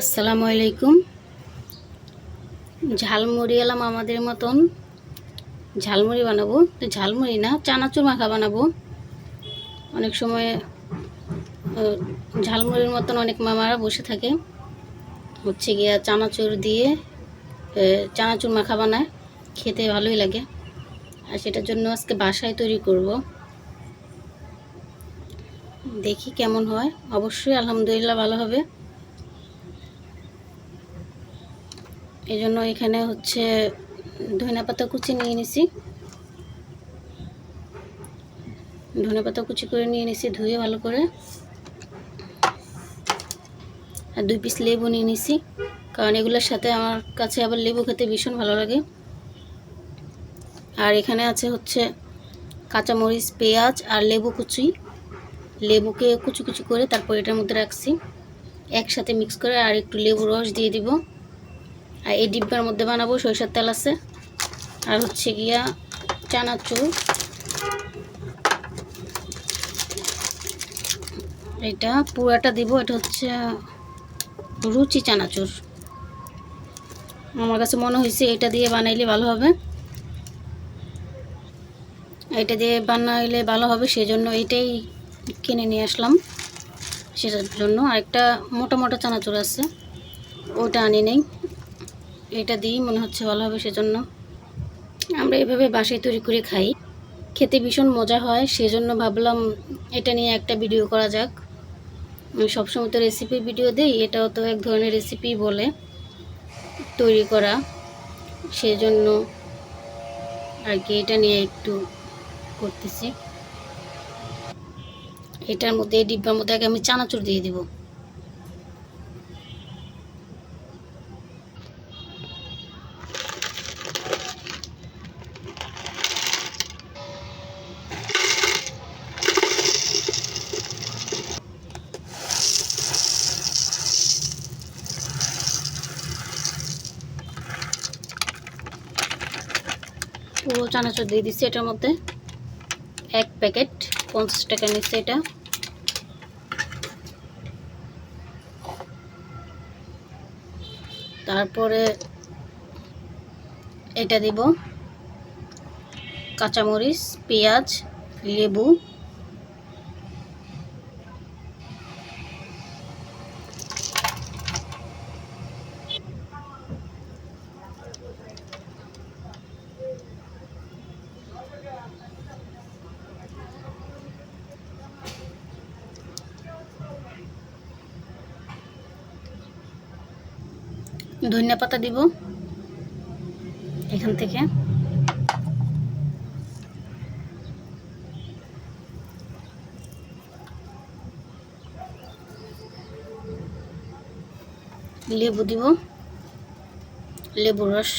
আসসালামু আলাইকুম। ঝালমুড়ি এলাম আমাদের মতন ঝালমুড়ি বানাবো, তো ঝালমুড়ি না, চানাচুর মাখা বানাবো। অনেক সময় ঝালমুড়ির মতন অনেক মামারা বসে থাকে, হচ্ছে গিয়া চানাচুর দিয়ে চানাচুর মাখা বানায়, খেতে ভালোই লাগে। আর সেটার জন্য আজকে বাসায় তৈরি করব, দেখি কেমন হয়। অবশ্যই আলহামদুলিল্লাহ ভালো হবে। এই জন্য এখানে হচ্ছে ধনেপাতা কুচি নিয়ে নিছি, ধনেপাতা কুচি করে নিয়ে নিছি ধুয়ে ভালো করে। আর 2 পিস লেবু নিয়ে নিছি, কারণ এগুলোর সাথে আমার কাছে আবার লেবু খেতে ভীষণ ভালো লাগে। আর এখানে আছে হচ্ছে কাঁচামরিচ, পেঁয়াজ আর লেবু কুচি। লেবুকে কুচি কুচি করে তারপর এটার মধ্যে রাখছি, একসাথে মিক্স করে আর একটু লেবু রস দিয়ে দিব। আর এই ডিব্বার মধ্যে বানাবো, সরিষার তেল আছে। আর হচ্ছে গিয়া চানাচুর, এটা পুরাটা দিব। এটা হচ্ছে রুচি চানাচুর। আমার কাছে মনে হয়েছে এটা দিয়ে বানাইলে ভালো হবে, এটা দিয়ে বানাইলে ভালো হবে, সেজন্য এটাই কিনে নিয়ে আসলাম। সেটার জন্য আরেকটা মোটা মোটা চানাচুর আছে, ওটা আনি নেই। এটা দিয়েই মনে হচ্ছে ভালো হবে, সেজন্য আমরা এভাবে বাসায় তৈরি করে খাই, খেতে ভীষণ মজা হয়। সেজন্য ভাবলাম এটা নিয়ে একটা ভিডিও করা যাক। আমি সবসময় তো রেসিপি ভিডিও দিই, এটাও তো এক ধরনের রেসিপি বলে তৈরি করা, সেজন্য আর কি এটা নিয়ে একটু করতেছি। এটার মধ্যে, এই ডিব্বার মধ্যে আগে আমি চানাচুর দিয়ে দিব। পুরো চানাচুর দিয়ে দিচ্ছি এটার মধ্যে। 1 প্যাকেট 50 টাকা নিচ্ছে এটা। তারপরে এটা দিব কাঁচামরিচ, পেঁয়াজ, লেবু, ধনিয়া পাতা দিব এখান থেকে। লেবু দিব, লেবু রস,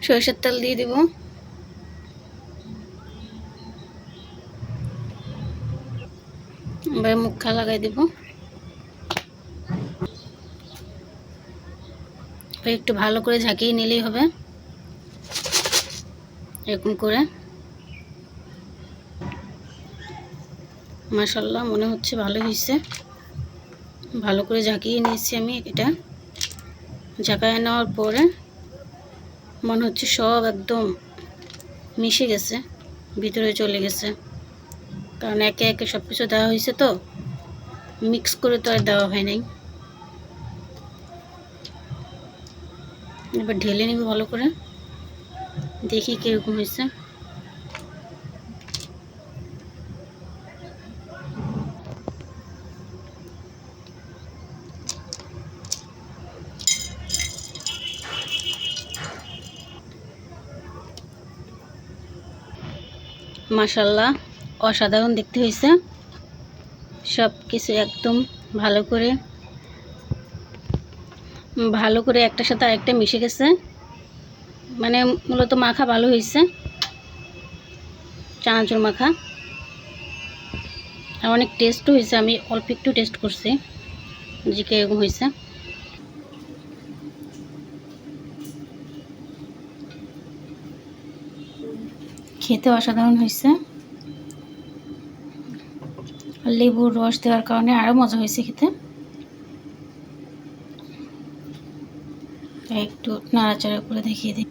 সরিষার তেল দিয়ে দিব। এবার মুখা লাগাই দিব, একটু ভালো করে ঝাঁকিয়ে নিলেই হবে, এরকম করে। মাশাআল্লাহ, মনে হচ্ছে ভালো হয়েছে। ভালো করে ঝাঁকিয়ে নিয়েছি আমি। এটা ঝাঁকায় নেওয়ার পরে মনে হচ্ছে সব একদম মিশে গেছে, ভিতরে চলে গেছে, কারণ একে একে সব কিছু দেওয়া হয়েছে, তো মিক্স করে তো আর দেওয়া হয় নাই। এবার ঢেলে নিব ভালো করে, দেখি কীরকম হয়েছে। মাশাআল্লাহ, অসাধারণ দেখতে হয়েছে। সব কিছু একদম ভালো করে একটার সাথে আরেকটা মিশে গেছে, মানে মূলত মাখা ভালো হয়েছে। চানাচুর মাখা, আর অনেক টেস্টও হয়েছে। আমি অল্প একটু টেস্ট করছি যে কীরকম হয়েছে। খেতে অসাধারণ হয়েছে, লেবুর রস দেওয়ার কারণে আরও মজা হয়েছে খেতে। একটু নাড়াচাড়া করে দেখিয়ে দিই।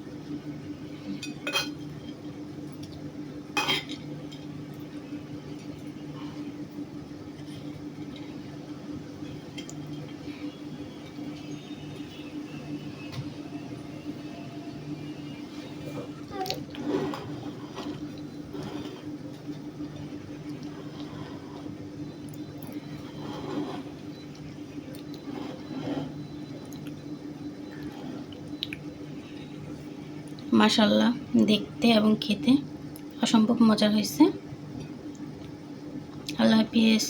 মাশাআল্লাহ, দেখতে এবং খেতে অসম্ভব মজার হয়েছে। আল্লাহ হাফিজ।